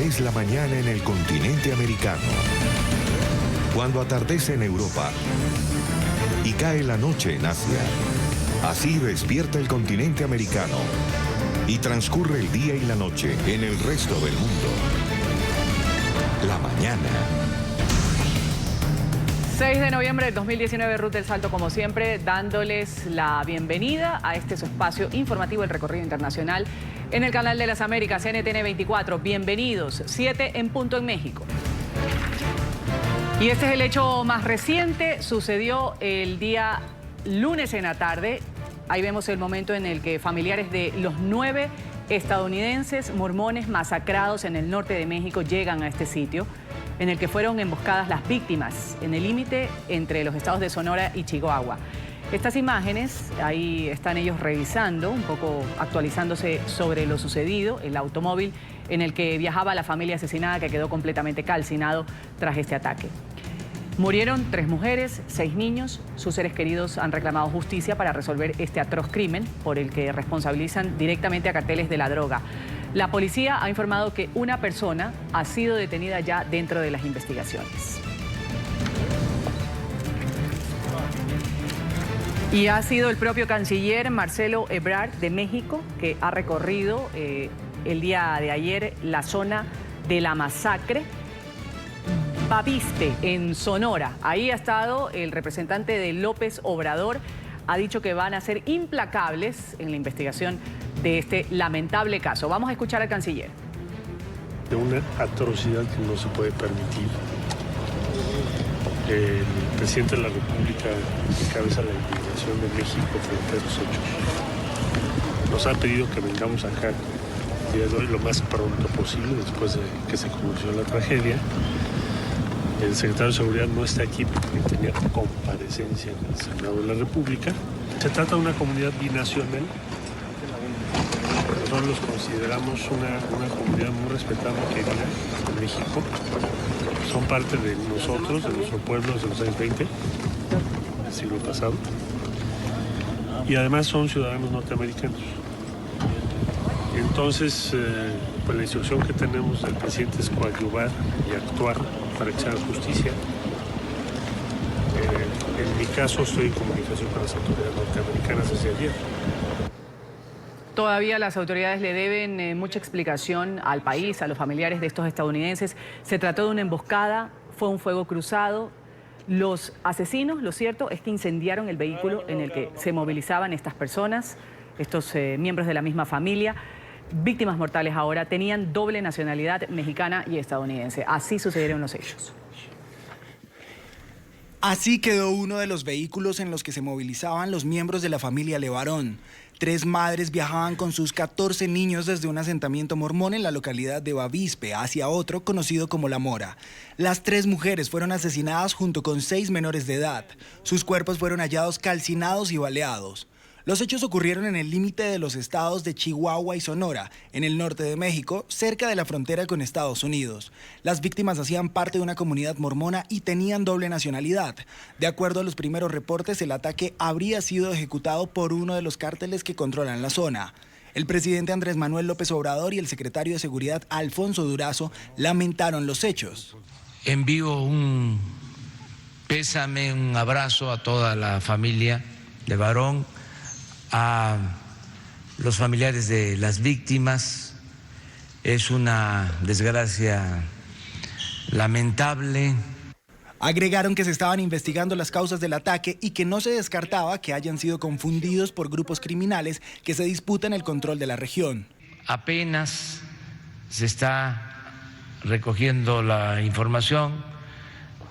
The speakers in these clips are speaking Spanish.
es la mañana en el continente americano. Cuando atardece en Europa y cae la noche en Asia. Así despierta el continente americano y transcurre el día y la noche en el resto del mundo. La mañana. 6 de noviembre del 2019, Ruth del Salto, como siempre, dándoles la bienvenida a este su espacio informativo, el recorrido internacional, en el canal de las Américas, NTN 24. Bienvenidos, 7 en punto en México. Y este es el hecho más reciente, sucedió el día lunes en la tarde. Ahí vemos el momento en el que familiares de los 9 estadounidenses mormones masacrados en el norte de México llegan a este sitio, en el que fueron emboscadas las víctimas, en el límite entre los estados de Sonora y Chihuahua. Estas imágenes, ahí están ellos revisando, un poco actualizándose sobre lo sucedido, el automóvil en el que viajaba la familia asesinada, que quedó completamente calcinado tras este ataque. Murieron 3 mujeres, 6 niños. Sus seres queridos han reclamado justicia para resolver este atroz crimen por el que responsabilizan directamente a carteles de la droga. La policía ha informado que una persona ha sido detenida ya dentro de las investigaciones. Y ha sido el propio canciller Marcelo Ebrard de México que ha recorrido el día de ayer la zona de la masacre. Bavispe, en Sonora. Ahí ha estado el representante de López Obrador. Ha dicho que van a ser implacables en la investigación de este lamentable caso. Vamos a escuchar al canciller. De una atrocidad que no se puede permitir. El presidente de la República encabeza la indignación de México frente a esos hechos. Nos ha pedido que vengamos acá el día de hoy lo más pronto posible, después de que se conoció la tragedia. El secretario de Seguridad no está aquí porque tenía comparecencia en el Senado de la República. Se trata de una comunidad binacional. Nosotros los consideramos una comunidad muy respetada, querida en México. Son parte de nosotros, de nuestro pueblo desde los años 20, del siglo pasado. Y además son ciudadanos norteamericanos. Entonces, pues la instrucción que tenemos del presidente es coadyuvar y actuar para que se haga justicia. En mi caso, estoy en comunicación con las autoridades norteamericanas desde ayer. Todavía las autoridades le deben mucha explicación al país, a los familiares de estos estadounidenses. Se trató de una emboscada, fue un fuego cruzado. Los asesinos, lo cierto, es que incendiaron el vehículo en el que se movilizaban estas personas, estos miembros de la misma familia. Víctimas mortales ahora tenían doble nacionalidad mexicana y estadounidense. Así sucedieron los hechos. Así quedó uno de los vehículos en los que se movilizaban los miembros de la familia Levarón. 3 madres viajaban con sus 14 niños desde un asentamiento mormón en la localidad de Bavispe hacia otro conocido como La Mora. Las 3 mujeres fueron asesinadas junto con 6 menores de edad. Sus cuerpos fueron hallados calcinados y baleados. Los hechos ocurrieron en el límite de los estados de Chihuahua y Sonora, en el norte de México, cerca de la frontera con Estados Unidos. Las víctimas hacían parte de una comunidad mormona y tenían doble nacionalidad. De acuerdo a los primeros reportes, el ataque habría sido ejecutado por uno de los cárteles que controlan la zona. El presidente Andrés Manuel López Obrador y el secretario de Seguridad Alfonso Durazo lamentaron los hechos. Envío un pésame, un abrazo a toda la familia de Levarón, a los familiares de las víctimas. Es una desgracia lamentable. Agregaron que se estaban investigando las causas del ataque y que no se descartaba que hayan sido confundidos por grupos criminales que se disputan el control de la región. Apenas se está recogiendo la información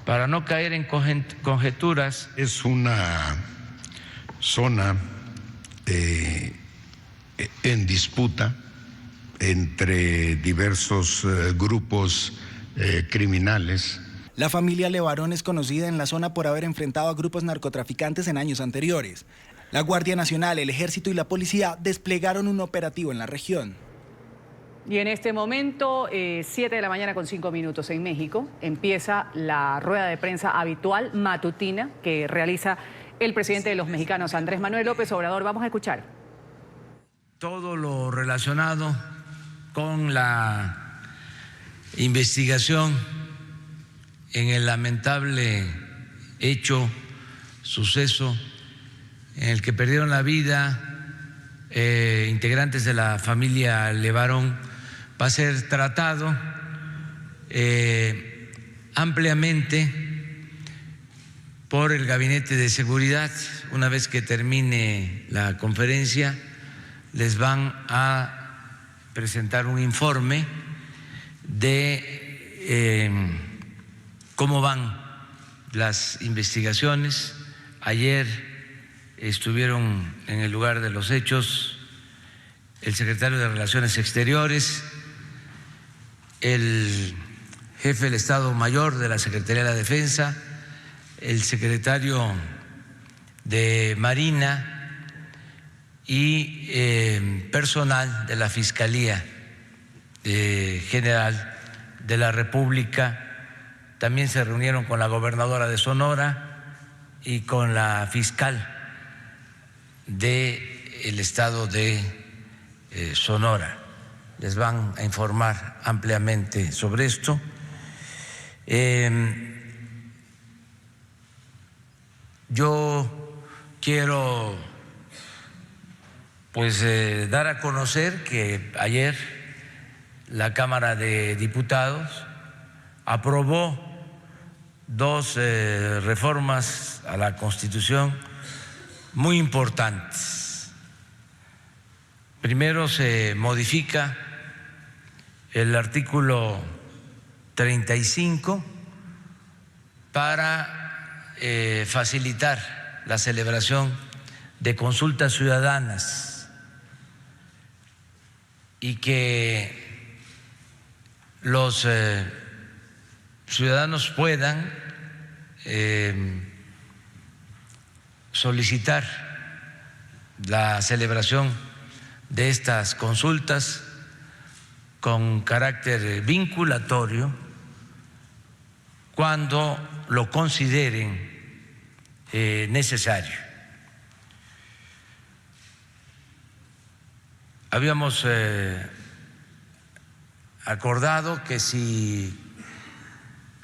para no caer en conjeturas. Es una zona en disputa entre diversos grupos criminales. La familia Levarón es conocida en la zona por haber enfrentado a grupos narcotraficantes en años anteriores. La Guardia Nacional, el Ejército y la Policía desplegaron un operativo en la región. Y en este momento, 7 de la mañana con 5 minutos en México, empieza la rueda de prensa habitual matutina que realiza el presidente de los mexicanos, Andrés Manuel López Obrador. Vamos a escuchar. Todo lo relacionado con la investigación en el lamentable suceso en el que perdieron la vida integrantes de la familia Levarón va a ser tratado ampliamente por el Gabinete de Seguridad. Una vez que termine la conferencia, les van a presentar un informe de cómo van las investigaciones. Ayer estuvieron en el lugar de los hechos el secretario de Relaciones Exteriores, el jefe del Estado Mayor de la Secretaría de la Defensa, el secretario de Marina y personal de la Fiscalía General de la República. También se reunieron con la gobernadora de Sonora y con la fiscal del estado de Sonora. Les van a informar ampliamente sobre esto. Yo quiero dar a conocer que ayer la Cámara de Diputados aprobó 2 reformas a la Constitución muy importantes. Primero, se modifica el artículo 35 para facilitar la celebración de consultas ciudadanas y que los ciudadanos puedan solicitar la celebración de estas consultas con carácter vinculatorio cuando lo consideren necesario. Habíamos acordado que si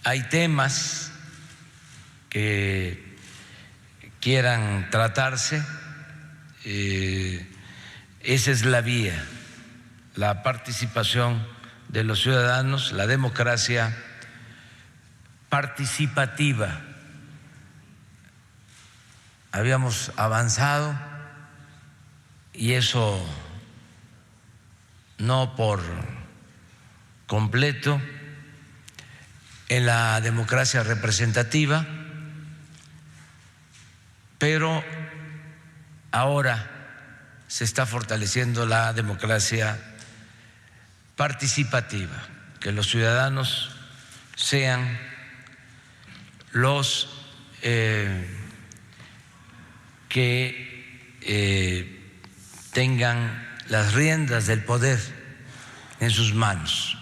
hay temas que quieran tratarse, esa es la vía, la participación de los ciudadanos, la democracia participativa. Habíamos avanzado y eso no por completo en la democracia representativa, pero ahora se está fortaleciendo la democracia participativa, que los ciudadanos sean los que tengan las riendas del poder en sus manos.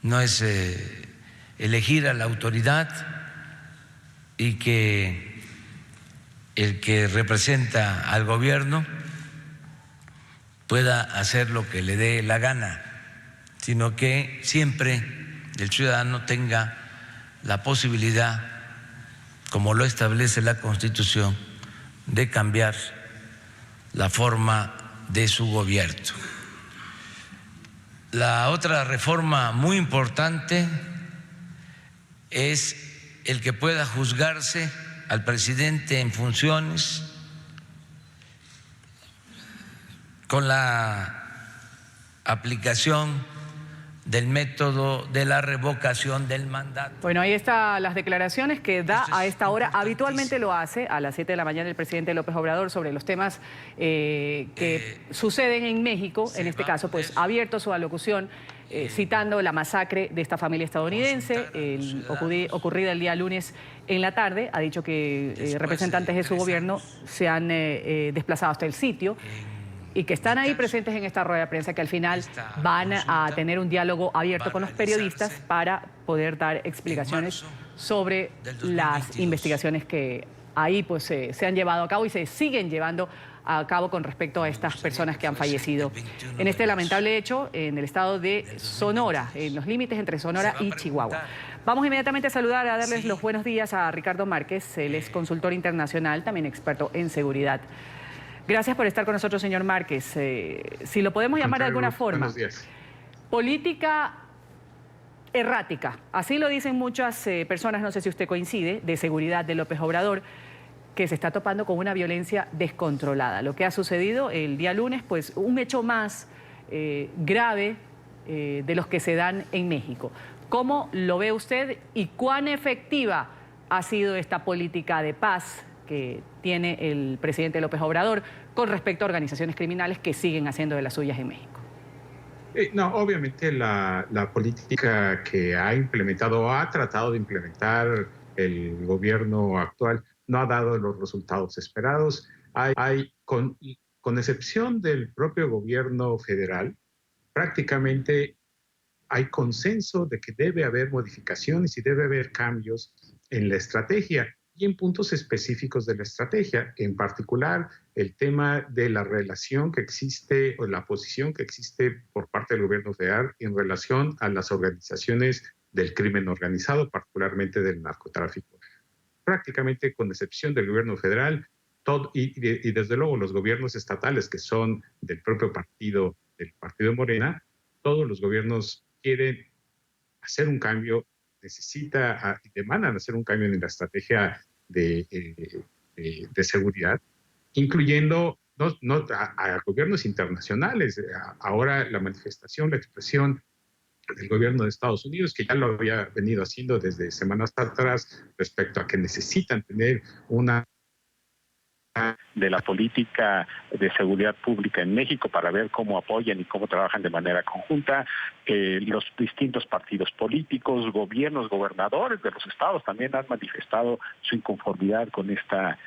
No es elegir a la autoridad y que el que representa al gobierno pueda hacer lo que le dé la gana, sino que siempre el ciudadano tenga la posibilidad, como lo establece la Constitución, de cambiar la forma de su gobierno. La otra reforma muy importante es el que pueda juzgarse al presidente en funciones con la aplicación del método de la revocación del mandato. Bueno, ahí están las declaraciones que da a esta hora. Habitualmente lo hace a las 7 de la mañana el presidente López Obrador sobre los temas que suceden en México. En este caso, pues ha abierto su alocución citando la masacre de esta familia estadounidense ocurrida el día lunes en la tarde. Ha dicho que representantes de su gobierno se han desplazado hasta el sitio y que están ahí presentes en esta rueda de prensa, que al final van a tener un diálogo abierto con los periodistas para poder dar explicaciones sobre las investigaciones que ahí pues se han llevado a cabo y se siguen llevando a cabo con respecto a estas personas que han fallecido en este lamentable hecho en el estado de Sonora, en los límites entre Sonora y Chihuahua. Vamos inmediatamente a saludar, a darles los buenos días a Ricardo Márquez. Él es consultor internacional, también experto en seguridad. Gracias por estar con nosotros, señor Márquez. Si lo podemos llamar de alguna forma, buenos días. Política errática, así lo dicen muchas personas, no sé si usted coincide, de seguridad de López Obrador, que se está topando con una violencia descontrolada. Lo que ha sucedido el día lunes, pues un hecho más grave de los que se dan en México. ¿Cómo lo ve usted y cuán efectiva ha sido esta política de paz que tiene el presidente López Obrador con respecto a organizaciones criminales que siguen haciendo de las suyas en México? No, obviamente la política que ha implementado o ha tratado de implementar el gobierno actual no ha dado los resultados esperados. Con excepción del propio gobierno federal, prácticamente hay consenso de que debe haber modificaciones y debe haber cambios en la estrategia y en puntos específicos de la estrategia, en particular el tema de la relación que existe o la posición que existe por parte del gobierno federal en relación a las organizaciones del crimen organizado, particularmente del narcotráfico. Prácticamente con excepción del gobierno federal y desde luego los gobiernos estatales que son del propio partido, del partido Morena, todos los gobiernos quieren hacer un cambio, y demandan hacer un cambio en la estrategia de seguridad, incluyendo a gobiernos internacionales. Ahora la manifestación, la expresión del gobierno de Estados Unidos, que ya lo había venido haciendo desde semanas atrás respecto a que necesitan tener una de la política de seguridad pública en México para ver cómo apoyan y cómo trabajan de manera conjunta. Los distintos partidos políticos, gobiernos, gobernadores de los estados también han manifestado su inconformidad con esta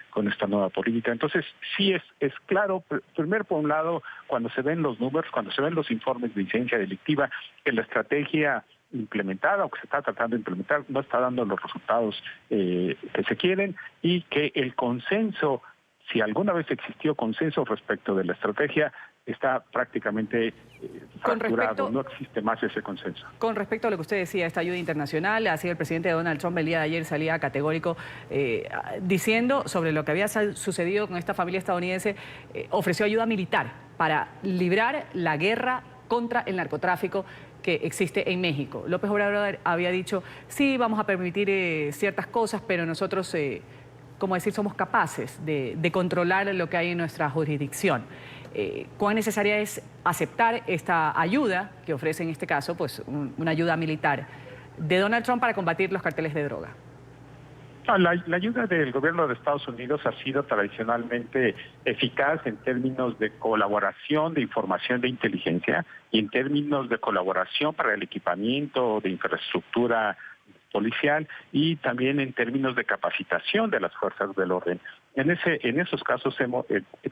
nueva política. Entonces, sí es claro, primero por un lado, cuando se ven los números, cuando se ven los informes de incidencia delictiva, que la estrategia implementada o que se está tratando de implementar no está dando los resultados que se quieren y que el consenso, si alguna vez existió consenso respecto de la estrategia, está prácticamente fracturado, no existe más ese consenso. Con respecto a lo que usted decía, esta ayuda internacional, así el presidente Donald Trump el día de ayer salía categórico diciendo sobre lo que había sucedido con esta familia estadounidense, ofreció ayuda militar para librar la guerra contra el narcotráfico que existe en México. López Obrador había dicho, sí, vamos a permitir ciertas cosas, pero nosotros como decir, somos capaces de controlar lo que hay en nuestra jurisdicción. ¿Cuán necesaria es aceptar esta ayuda que ofrece en este caso, pues una ayuda militar de Donald Trump para combatir los carteles de droga? La ayuda del gobierno de Estados Unidos ha sido tradicionalmente eficaz en términos de colaboración de información de inteligencia y en términos de colaboración para el equipamiento de infraestructura policial y también en términos de capacitación de las fuerzas del orden. En esos casos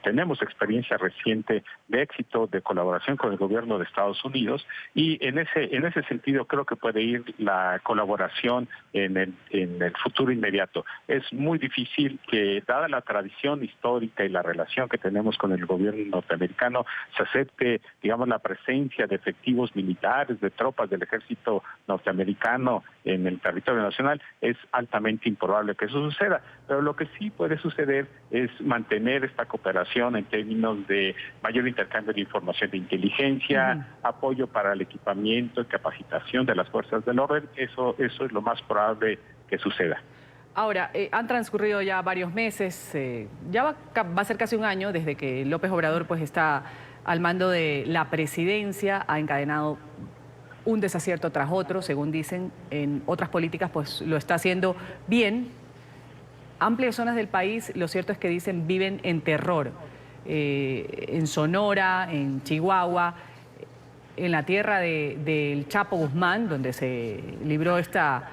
tenemos experiencia reciente de éxito de colaboración con el gobierno de Estados Unidos y en ese sentido creo que puede ir la colaboración en el futuro inmediato. Es muy difícil que, dada la tradición histórica y la relación que tenemos con el gobierno norteamericano, se acepte, digamos, la presencia de efectivos militares, de tropas del ejército norteamericano en el territorio nacional. Es altamente improbable que eso suceda, pero lo que sí puede suceder es mantener esta cooperación en términos de mayor intercambio de información de inteligencia, apoyo para el equipamiento y capacitación de las fuerzas del orden. Eso es lo más probable que suceda. Ahora, han transcurrido ya varios meses, ya va a ser casi un año desde que López Obrador pues está al mando de la presidencia, ha encadenado un desacierto tras otro, según dicen, en otras políticas pues lo está haciendo bien. Amplias zonas del país, lo cierto es que dicen, viven en terror. En Sonora, en Chihuahua, en la tierra del Chapo Guzmán, donde se libró esta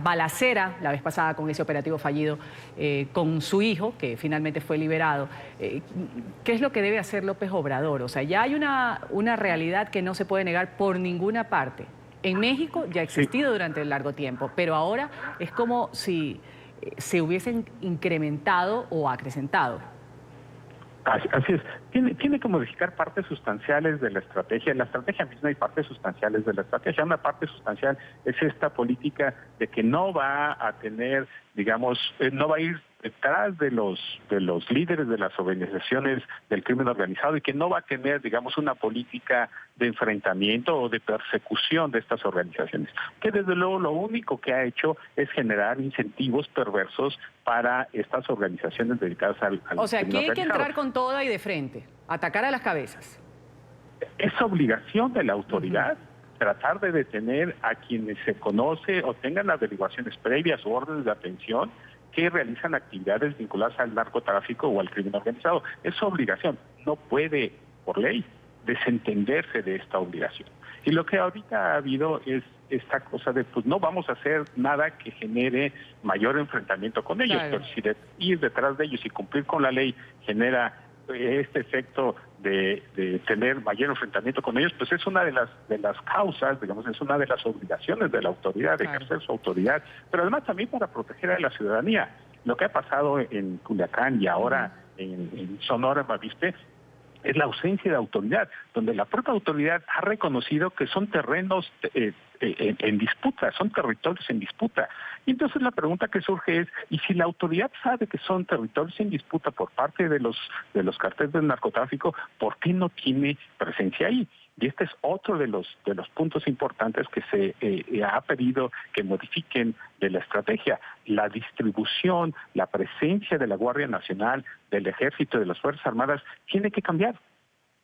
balacera la vez pasada con ese operativo fallido con su hijo, que finalmente fue liberado. ¿Qué es lo que debe hacer López Obrador? O sea, ya hay una realidad que no se puede negar por ninguna parte. En México ya ha existido durante largo tiempo, pero ahora es como si se hubiesen incrementado o acrecentado. Así es. Tiene que modificar partes sustanciales de la estrategia. En la estrategia misma hay partes sustanciales de la estrategia. Una parte sustancial es esta política de que no va a tener, digamos, no va a ir detrás de los líderes de las organizaciones del crimen organizado y que no va a tener, digamos, una política de enfrentamiento o de persecución de estas organizaciones. Que desde luego lo único que ha hecho es generar incentivos perversos para estas organizaciones dedicadas al O sea, crimen aquí hay que organizado. entrar con toda y de frente, atacar a las cabezas. Es obligación de la autoridad tratar de detener a quienes se conoce o tengan averiguaciones previas o órdenes de aprehensión que realizan actividades vinculadas al narcotráfico o al crimen organizado. Es su obligación. No puede, por ley, desentenderse de esta obligación. Y lo que ahorita ha habido es esta cosa de, pues no vamos a hacer nada que genere mayor enfrentamiento con ellos, Claro. pero si ir detrás de ellos y cumplir con la ley genera este efecto de tener mayor enfrentamiento con ellos, pues es una de las causas, digamos, es una de las obligaciones de la autoridad, de ejercer su autoridad, pero además también para proteger a la ciudadanía. Lo que ha pasado en Culiacán y ahora en Sonora, Bavispe, es la ausencia de autoridad, donde la propia autoridad ha reconocido que son terrenos en disputa, son territorios en disputa. Y entonces la pregunta que surge es, ¿y si la autoridad sabe que son territorios en disputa por parte de los carteles del narcotráfico, por qué no tiene presencia ahí? Y este es otro de los puntos importantes que se ha pedido que modifiquen de la estrategia. La distribución, la presencia de la Guardia Nacional, del Ejército, de las Fuerzas Armadas, tiene que cambiar.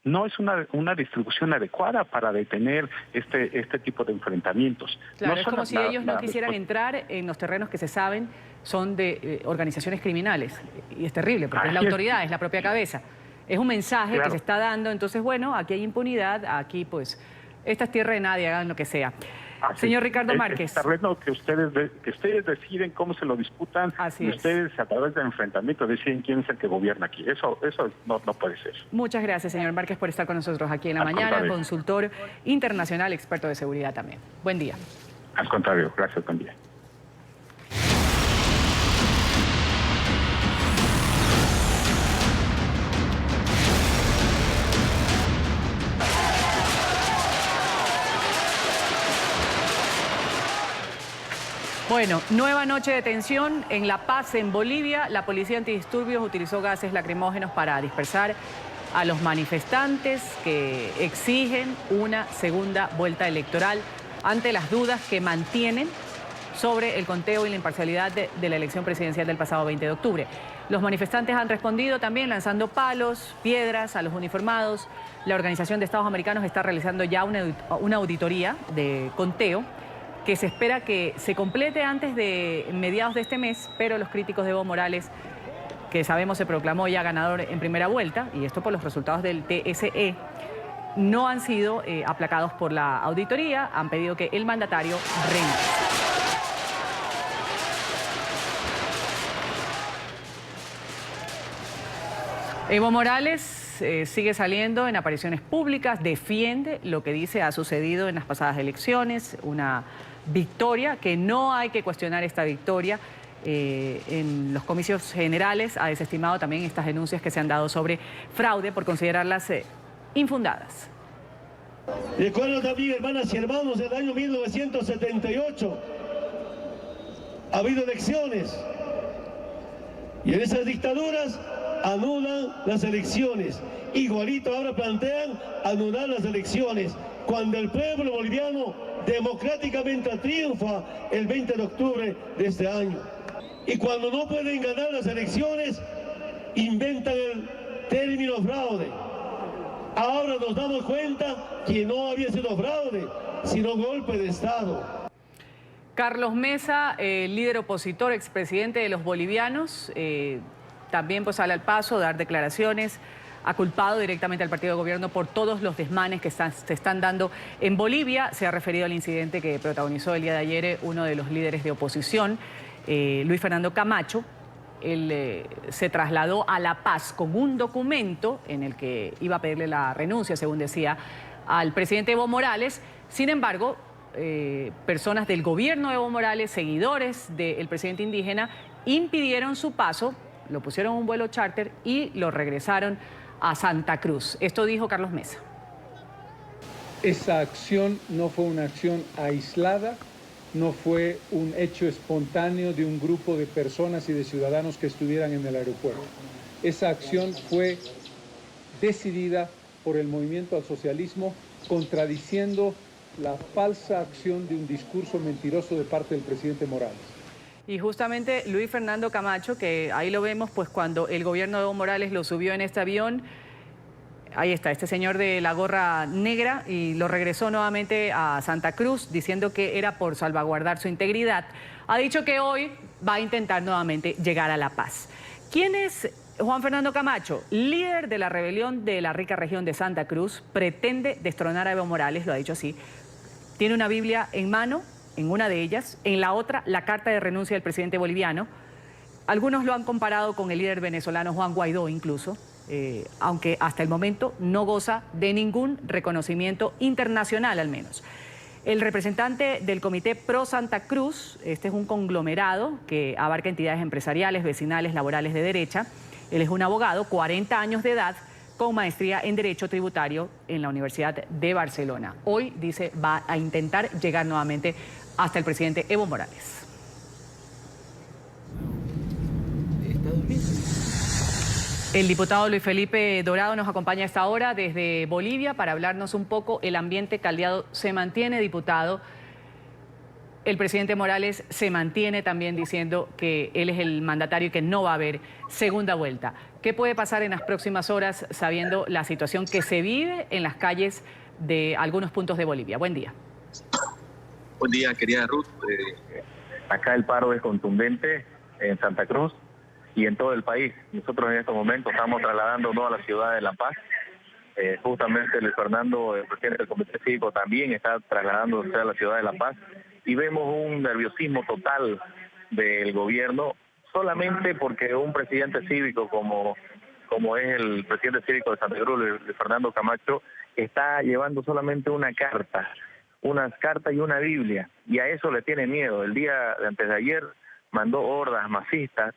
No es una distribución adecuada para detener este tipo de enfrentamientos. Claro, No es son como las- si ellos no las- quisieran entrar en los terrenos que se saben son de organizaciones criminales. Y es terrible, porque es la Así es. autoridad, es la propia cabeza. Es un mensaje que Claro. se está dando, entonces, bueno, aquí hay impunidad, aquí, pues, esta es tierra de nadie, hagan lo que sea. Así Señor es. Ricardo Es Márquez. terreno que ustedes deciden cómo se lo disputan, Así y es. ustedes a través del enfrentamiento deciden quién es el que gobierna aquí. Eso no puede ser. Muchas gracias, señor Márquez, por estar con nosotros aquí en la Al mañana, contrario. consultor internacional, experto de seguridad también. Buen día. Al contrario, gracias también. Bueno, nueva noche de tensión en La Paz, en Bolivia. La policía antidisturbios utilizó gases lacrimógenos para dispersar a los manifestantes que exigen una segunda vuelta electoral ante las dudas que mantienen sobre el conteo y la imparcialidad de la elección presidencial del pasado 20 de octubre. Los manifestantes han respondido también lanzando palos, piedras a los uniformados. La Organización de Estados Americanos está realizando ya una auditoría de conteo que se espera que se complete antes de mediados de este mes, pero los críticos de Evo Morales, que sabemos se proclamó ya ganador en primera vuelta, y esto por los resultados del TSE, no han sido aplacados por la auditoría, han pedido que el mandatario renuncie. Evo Morales sigue saliendo en apariciones públicas, defiende lo que dice ha sucedido en las pasadas elecciones, una victoria, que no hay que cuestionar esta victoria. En los comicios generales ha desestimado también estas denuncias que se han dado sobre fraude por considerarlas infundadas. Recuerdo también, hermanas y hermanos, del año 1978 ha habido elecciones y en esas dictaduras anulan las elecciones. Igualito ahora plantean anular las elecciones cuando el pueblo boliviano democráticamente triunfa el 20 de octubre de este año. Y cuando no pueden ganar las elecciones, inventan el término fraude. Ahora nos damos cuenta que no había sido fraude, sino golpe de Estado. Carlos Mesa, líder opositor, expresidente de los bolivianos, también pues sale al paso, dar declaraciones, ha culpado directamente al partido de gobierno por todos los desmanes que se están dando en Bolivia. Se ha referido al incidente que protagonizó el día de ayer uno de los líderes de oposición, Luis Fernando Camacho. Él se trasladó a La Paz con un documento en el que iba a pedirle la renuncia, según decía, al presidente Evo Morales. Sin embargo, personas del gobierno de Evo Morales, seguidores del presidente indígena, impidieron su paso, lo pusieron en un vuelo charter y lo regresaron a Santa Cruz. Esto dijo Carlos Mesa. Esa acción no fue una acción aislada, no fue un hecho espontáneo de un grupo de personas y de ciudadanos que estuvieran en el aeropuerto. Esa acción fue decidida por el movimiento al socialismo, contradiciendo la falsa acción de un discurso mentiroso de parte del presidente Morales. Y justamente Luis Fernando Camacho, que ahí lo vemos, pues cuando el gobierno de Evo Morales lo subió en este avión, ahí está, este señor de la gorra negra, y lo regresó nuevamente a Santa Cruz, diciendo que era por salvaguardar su integridad. Ha dicho que hoy va a intentar nuevamente llegar a La Paz. ¿Quién es Juan Fernando Camacho? Líder de la rebelión de la rica región de Santa Cruz, pretende destronar a Evo Morales, lo ha dicho así. Tiene una Biblia en mano, en una de ellas, en la otra la carta de renuncia del presidente boliviano. Algunos lo han comparado con el líder venezolano Juan Guaidó incluso, aunque hasta el momento no goza de ningún reconocimiento internacional al menos. El representante del Comité Pro Santa Cruz, este es un conglomerado que abarca entidades empresariales, vecinales, laborales de derecha. Él es un abogado, 40 años de edad, con maestría en Derecho Tributario en la Universidad de Barcelona. Hoy, dice, va a intentar llegar nuevamente hasta el presidente Evo Morales. El diputado Luis Felipe Dorado nos acompaña a esta hora desde Bolivia para hablarnos un poco. El ambiente caldeado se mantiene, diputado. El presidente Morales se mantiene también diciendo que él es el mandatario y que no va a haber segunda vuelta. ¿Qué puede pasar en las próximas horas sabiendo la situación que se vive en las calles de algunos puntos de Bolivia? Buen día. Buen día, querida Ruth. Acá el paro es contundente en Santa Cruz y en todo el país. Nosotros en estos momentos estamos trasladándonos a la ciudad de La Paz. Justamente Luis Fernando, el presidente del Comité Cívico, también está trasladándose a la ciudad de La Paz. Y vemos un nerviosismo total del gobierno, solamente porque un presidente cívico como es el presidente cívico de Santa Cruz, Luis Fernando Camacho, está llevando solamente unas cartas y una Biblia, y a eso le tiene miedo. El día de antes de ayer mandó hordas masistas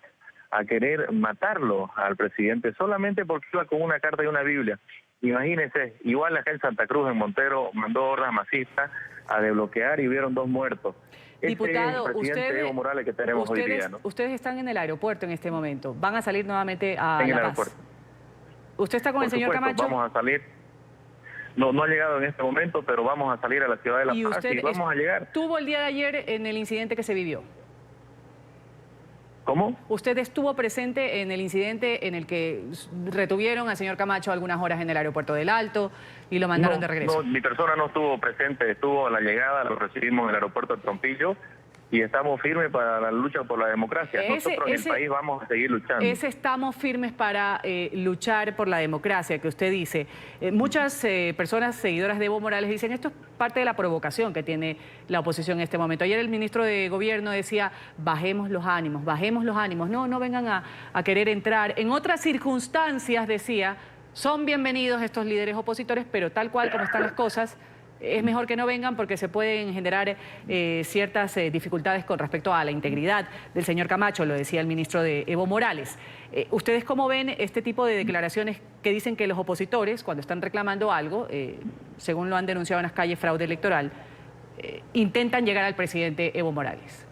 a querer matarlo al presidente, solamente porque iba con una carta y una Biblia. Imagínense, igual acá en Santa Cruz, en Montero, mandó hordas masistas a desbloquear y hubieron 2 muertos. Diputado, este es el presidente Evo Morales que tenemos hoy día, ¿no? Ustedes están en el aeropuerto en este momento. ¿Van a salir nuevamente a en La el Paz? Aeropuerto. ¿Usted está con el señor Camacho? Vamos a salir. No ha llegado en este momento, pero vamos a salir a la ciudad de La Paz y vamos a llegar. ¿Estuvo el día de ayer en el incidente que se vivió? ¿Cómo? ¿Usted estuvo presente en el incidente en el que retuvieron al señor Camacho algunas horas en el aeropuerto del Alto y lo mandaron de regreso? No, mi persona no estuvo presente, estuvo a la llegada, lo recibimos en el aeropuerto de Trompillo y estamos firmes para la lucha por la democracia. Nosotros en el país vamos a seguir luchando. Estamos firmes para luchar por la democracia que usted dice. Muchas personas seguidoras de Evo Morales dicen esto es parte de la provocación que tiene la oposición en este momento. Ayer el ministro de Gobierno decía bajemos los ánimos, no vengan a querer entrar. En otras circunstancias decía son bienvenidos estos líderes opositores, pero tal cual como están las cosas, es mejor que no vengan porque se pueden generar ciertas dificultades con respecto a la integridad del señor Camacho, lo decía el ministro de Evo Morales. ¿Ustedes cómo ven este tipo de declaraciones que dicen que los opositores, cuando están reclamando algo, según lo han denunciado en las calles, fraude electoral, intentan llegar al presidente Evo Morales?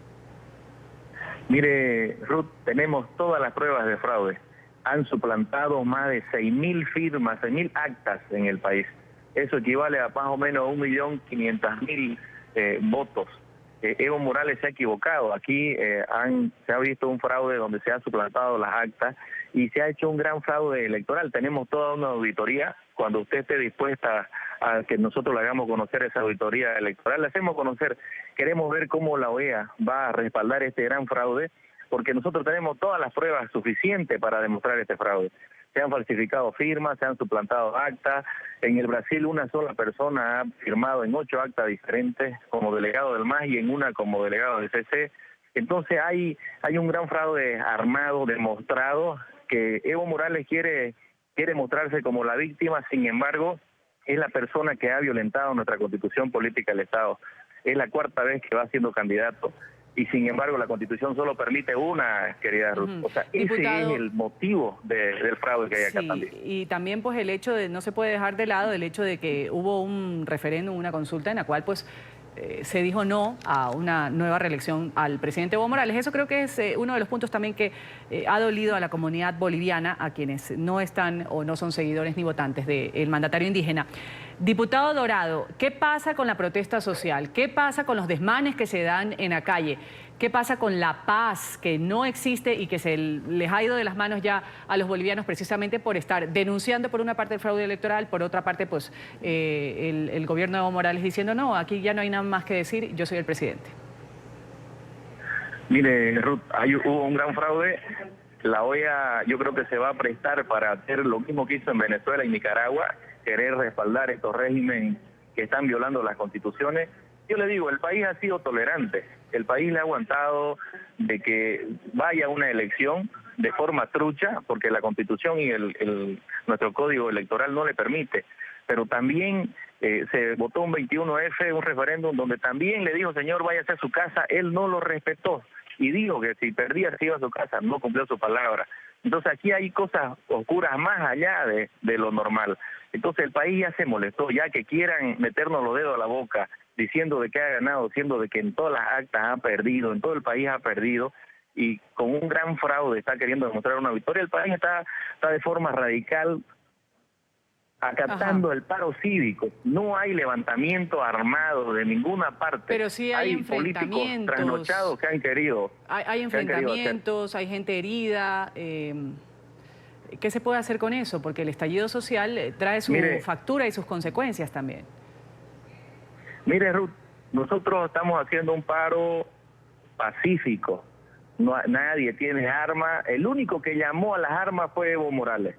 Mire, Ruth, tenemos todas las pruebas de fraude. Han suplantado más de 6.000 firmas, 6.000 actas en el país. Eso equivale a más o menos 1.500.000 votos. Evo Morales se ha equivocado. Aquí se ha visto un fraude donde se han suplantado las actas y se ha hecho un gran fraude electoral. Tenemos toda una auditoría. Cuando usted esté dispuesta a que nosotros le hagamos conocer esa auditoría electoral, la hacemos conocer. Queremos ver cómo la OEA va a respaldar este gran fraude, porque nosotros tenemos todas las pruebas suficientes para demostrar este fraude. Se han falsificado firmas, se han suplantado actas. En el Brasil una sola persona ha firmado en 8 actas diferentes como delegado del MAS y en una como delegado del CC. Entonces hay un gran fraude armado, demostrado, que Evo Morales quiere mostrarse como la víctima. Sin embargo, es la persona que ha violentado nuestra Constitución Política del Estado. Es la 4ª vez que va siendo candidato y sin embargo la Constitución solo permite una, querida Ruth. O sea, Diputado, ese es el motivo del fraude que hay acá también. Y también pues el hecho de, no se puede dejar de lado el hecho de que hubo un referéndum, una consulta en la cual pues se dijo no a una nueva reelección al presidente Evo Morales. Eso creo que es uno de los puntos también que ha dolido a la comunidad boliviana, a quienes no están o no son seguidores ni votantes del mandatario indígena. Diputado Dorado, ¿qué pasa con la protesta social? ¿Qué pasa con los desmanes que se dan en la calle? ¿Qué pasa con la paz que no existe y que se les ha ido de las manos ya a los bolivianos precisamente por estar denunciando por una parte el fraude electoral, por otra parte pues el gobierno de Evo Morales diciendo no, aquí ya no hay nada más que decir, yo soy el presidente? Mire, Ruth, hubo un gran fraude. La OEA yo creo que se va a prestar para hacer lo mismo que hizo en Venezuela y Nicaragua, querer respaldar estos regímenes que están violando las constituciones. Yo le digo, el país ha sido tolerante, el país le ha aguantado de que vaya una elección de forma trucha, porque la Constitución y nuestro Código Electoral no le permite, pero también se votó un 21F, un referéndum donde también le dijo, señor, váyase a su casa, él no lo respetó y dijo que si perdía se iba a su casa, no cumplió su palabra. Entonces aquí hay cosas oscuras más allá de lo normal. Entonces el país ya se molestó, ya que quieran meternos los dedos a la boca, diciendo de que ha ganado, diciendo de que en todas las actas ha perdido, en todo el país ha perdido, y con un gran fraude está queriendo demostrar una victoria. El país está de forma radical acatando el paro cívico. No hay levantamiento armado de ninguna parte. Pero sí hay políticos enfrentamientos. trasnochados que han querido. Hay enfrentamientos, hay gente herida. ¿Qué se puede hacer con eso? Porque el estallido social trae su factura y sus consecuencias también. Mire, Ruth, nosotros estamos haciendo un paro pacífico. Nadie tiene armas. El único que llamó a las armas fue Evo Morales.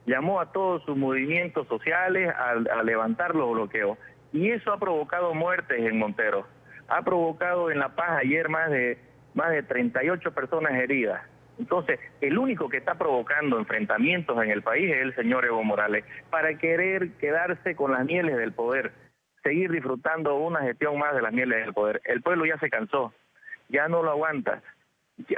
Llamó a todos sus movimientos sociales a levantar los bloqueos. Y eso ha provocado muertes en Montero. Ha provocado en La Paz ayer más de 38 personas heridas. Entonces, el único que está provocando enfrentamientos en el país es el señor Evo Morales, para querer quedarse con las mieles del poder, seguir disfrutando una gestión más de las mieles del poder. El pueblo ya se cansó, ya no lo aguanta.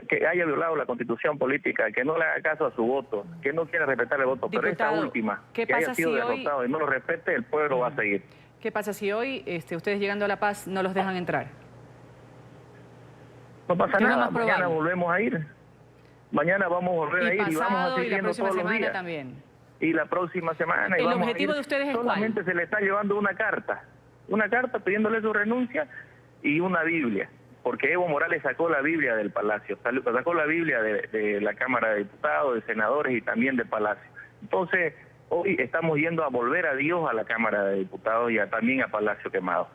Que haya violado la Constitución política, que no le haga caso a su voto, que no quiera respetar el voto, pero esta última, que haya sido derrotado y no lo respete, el pueblo va a seguir. ¿Qué pasa si hoy ustedes llegando a La Paz no los dejan entrar? No pasa nada, mañana volvemos a ir. Mañana vamos a volver a ir y vamos a seguir viendo todos los días. También. Y la próxima semana. ¿El objetivo de ustedes es cuál? Solamente se le está llevando una carta pidiéndole su renuncia y una Biblia. Porque Evo Morales sacó la Biblia del Palacio, sacó la Biblia de la Cámara de Diputados, de senadores y también del Palacio. Entonces, hoy estamos yendo a volver a Dios a la Cámara de Diputados y también a Palacio Quemado.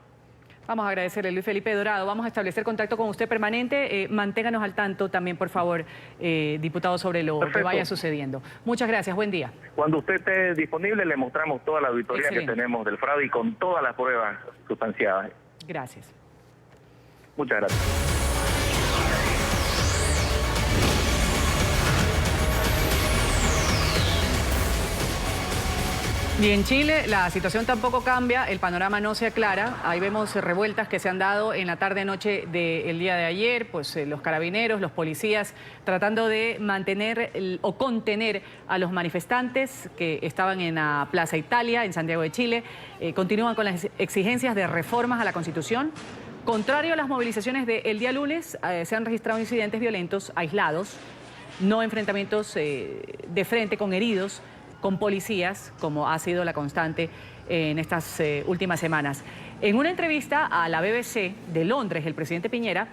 Vamos a agradecerle, Luis Felipe Dorado. Vamos a establecer contacto con usted permanente. Manténganos al tanto también, por favor, diputado, sobre lo que vaya sucediendo. Muchas gracias, buen día. Cuando usted esté disponible, le mostramos toda la auditoría que tenemos del fraude y con todas las pruebas sustanciadas. Gracias. Muchas gracias. Y en Chile la situación tampoco cambia, el panorama no se aclara. Ahí vemos revueltas que se han dado en la tarde-noche del día de ayer, pues los carabineros, los policías, tratando de mantener o contener a los manifestantes que estaban en la Plaza Italia, en Santiago de Chile. Continúan con las exigencias de reformas a la Constitución. Contrario a las movilizaciones del día lunes, se han registrado incidentes violentos aislados, no enfrentamientos de frente con heridos, con policías, como ha sido la constante en estas últimas semanas. En una entrevista a la BBC de Londres, el presidente Piñera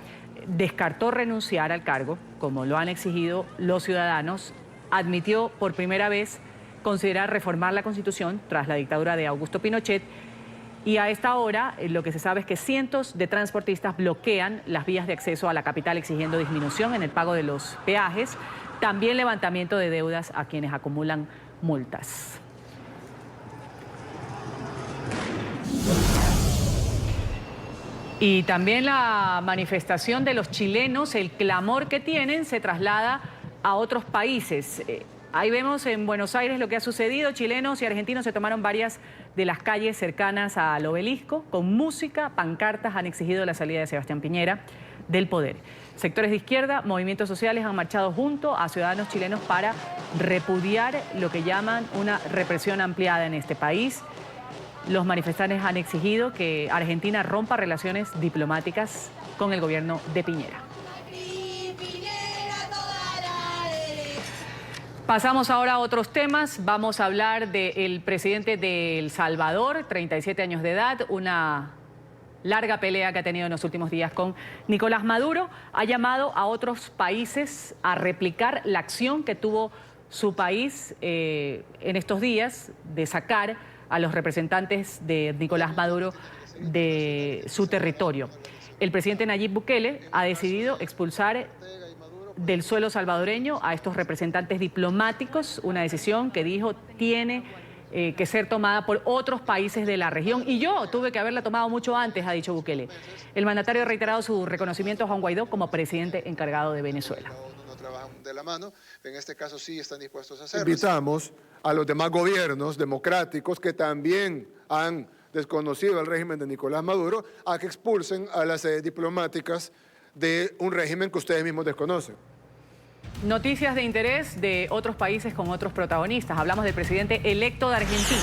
descartó renunciar al cargo, como lo han exigido los ciudadanos. Admitió por primera vez considerar reformar la Constitución tras la dictadura de Augusto Pinochet. Y a esta hora lo que se sabe es que cientos de transportistas bloquean las vías de acceso a la capital exigiendo disminución en el pago de los peajes, también levantamiento de deudas a quienes acumulan multas. Y también la manifestación de los chilenos, el clamor que tienen, se traslada a otros países. Ahí vemos en Buenos Aires lo que ha sucedido. Chilenos y argentinos se tomaron varias de las calles cercanas al obelisco. Con música, pancartas han exigido la salida de Sebastián Piñera. del poder. Sectores de izquierda, movimientos sociales han marchado junto a ciudadanos chilenos para repudiar lo que llaman una represión ampliada en este país. Los manifestantes han exigido que Argentina rompa relaciones diplomáticas con el gobierno de Piñera. Pasamos ahora a otros temas. Vamos a hablar del presidente de El Salvador, 37 años de edad, una larga pelea que ha tenido en los últimos días con Nicolás Maduro. Ha llamado a otros países a replicar la acción que tuvo su país en estos días de sacar a los representantes de Nicolás Maduro de su territorio. El presidente Nayib Bukele ha decidido expulsar del suelo salvadoreño a estos representantes diplomáticos, una decisión que dijo tiene que ser tomada por otros países de la región. Y yo tuve que haberla tomado mucho antes, ha dicho Bukele. El mandatario ha reiterado su reconocimiento a Juan Guaidó como presidente encargado de Venezuela. No trabajan de la mano, en este caso sí están dispuestos a hacerlo. Invitamos a los demás gobiernos democráticos que también han desconocido el régimen de Nicolás Maduro a que expulsen a las sedes diplomáticas de un régimen que ustedes mismos desconocen. Noticias de interés de otros países con otros protagonistas. Hablamos del presidente electo de Argentina.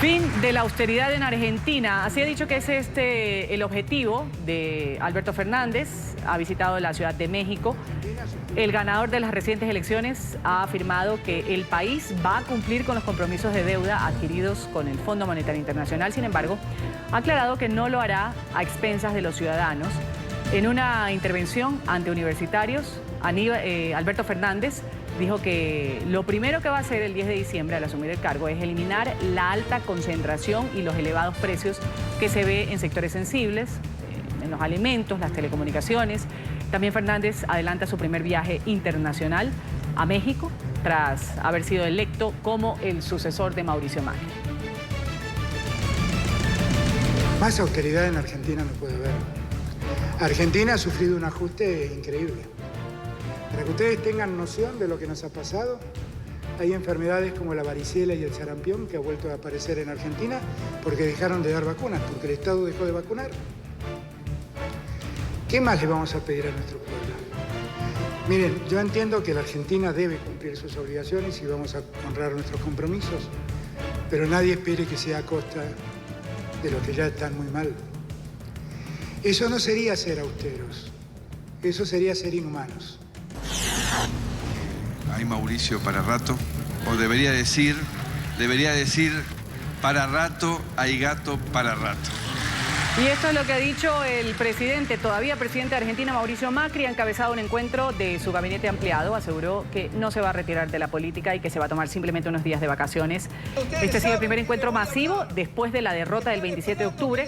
Fin de la austeridad en Argentina. Así ha dicho que es el objetivo de Alberto Fernández. Ha visitado la Ciudad de México. El ganador de las recientes elecciones ha afirmado que el país va a cumplir con los compromisos de deuda adquiridos con el Fondo Monetario Internacional. Sin embargo, ha aclarado que no lo hará a expensas de los ciudadanos. En una intervención ante universitarios, Alberto Fernández dijo que lo primero que va a hacer el 10 de diciembre al asumir el cargo es eliminar la alta concentración y los elevados precios que se ve en sectores sensibles, en los alimentos, las telecomunicaciones. También Fernández adelanta su primer viaje internacional a México tras haber sido electo como el sucesor de Mauricio Macri. Más austeridad en Argentina no puede haber. Argentina ha sufrido un ajuste increíble. Para que ustedes tengan noción de lo que nos ha pasado, hay enfermedades como la varicela y el sarampión que ha vuelto a aparecer en Argentina porque dejaron de dar vacunas, porque el Estado dejó de vacunar. ¿Qué más le vamos a pedir a nuestro pueblo? Miren, yo entiendo que la Argentina debe cumplir sus obligaciones y vamos a honrar nuestros compromisos, pero nadie espere que sea a costa de los que ya están muy mal. Eso no sería ser austeros, eso sería ser inhumanos. Hay Mauricio para rato, o debería decir para rato, hay gato para rato. Y esto es lo que ha dicho el presidente, todavía presidente de Argentina, Mauricio Macri. Ha encabezado un encuentro de su gabinete ampliado. Aseguró que no se va a retirar de la política y que se va a tomar simplemente unos días de vacaciones. Este ha sido el primer encuentro masivo después de la derrota del 27 de octubre.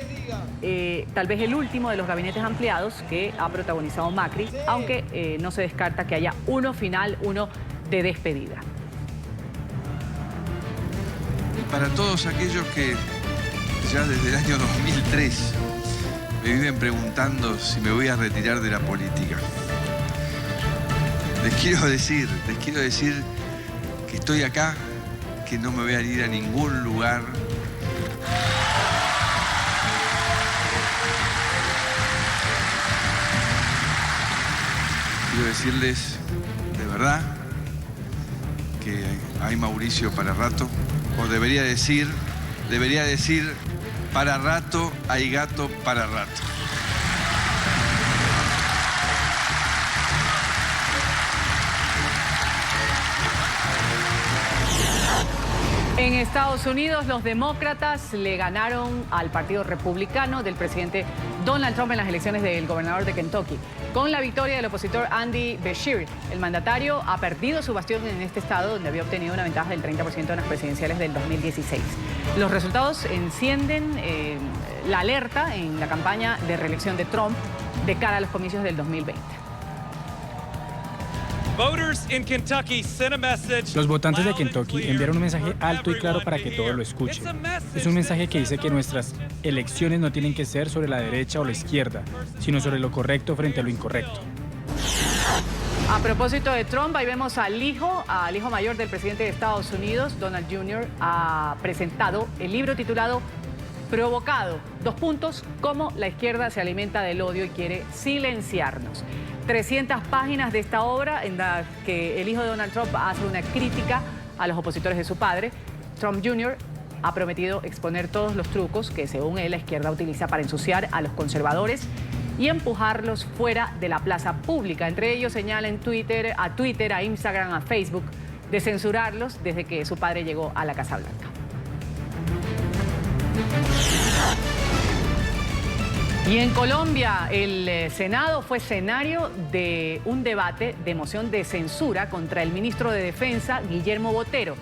Tal vez el último de los gabinetes ampliados que ha protagonizado Macri, aunque no se descarta que haya uno final, uno de despedida. Y para todos aquellos que ya desde el año 2003 me viven preguntando si me voy a retirar de la política. Les quiero decir que estoy acá, que no me voy a ir a ningún lugar. Quiero decirles de verdad que hay Mauricio para rato, o debería decir para rato, hay gato para rato. En Estados Unidos, los demócratas le ganaron al Partido Republicano del presidente Donald Trump en las elecciones del gobernador de Kentucky. Con la victoria del opositor Andy Beshear, el mandatario ha perdido su bastión en este estado, donde había obtenido una ventaja del 30% en las presidenciales del 2016. Los resultados encienden la alerta en la campaña de reelección de Trump de cara a los comicios del 2020. Los votantes de Kentucky enviaron un mensaje alto y claro para que todos lo escuchen. Es un mensaje que dice que nuestras elecciones no tienen que ser sobre la derecha o la izquierda, sino sobre lo correcto frente a lo incorrecto. A propósito de Trump, ahí vemos al hijo mayor del presidente de Estados Unidos, Donald Jr., ha presentado el libro titulado Provocado, 2 puntos, cómo la izquierda se alimenta del odio y quiere silenciarnos. 300 páginas de esta obra en la que el hijo de Donald Trump hace una crítica a los opositores de su padre. Trump Jr. ha prometido exponer todos los trucos que, según él, la izquierda utiliza para ensuciar a los conservadores y empujarlos fuera de la plaza pública. Entre ellos señala a Twitter, a Instagram, a Facebook, de censurarlos desde que su padre llegó a la Casa Blanca. Y en Colombia, el Senado fue escenario de un debate de moción de censura contra el ministro de Defensa, Guillermo Botero.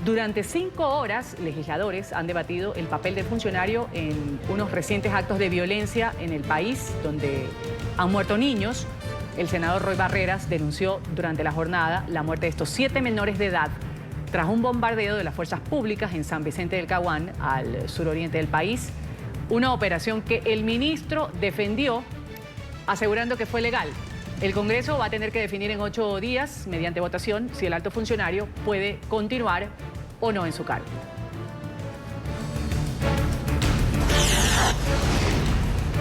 Durante 5 horas, legisladores han debatido el papel del funcionario en unos recientes actos de violencia en el país, donde han muerto niños. El senador Roy Barreras denunció durante la jornada la muerte de estos 7 menores de edad tras un bombardeo de las fuerzas públicas en San Vicente del Caguán, al suroriente del país. Una operación que el ministro defendió, asegurando que fue legal. El Congreso va a tener que definir en 8 días, mediante votación, si el alto funcionario puede continuar o no en su cargo.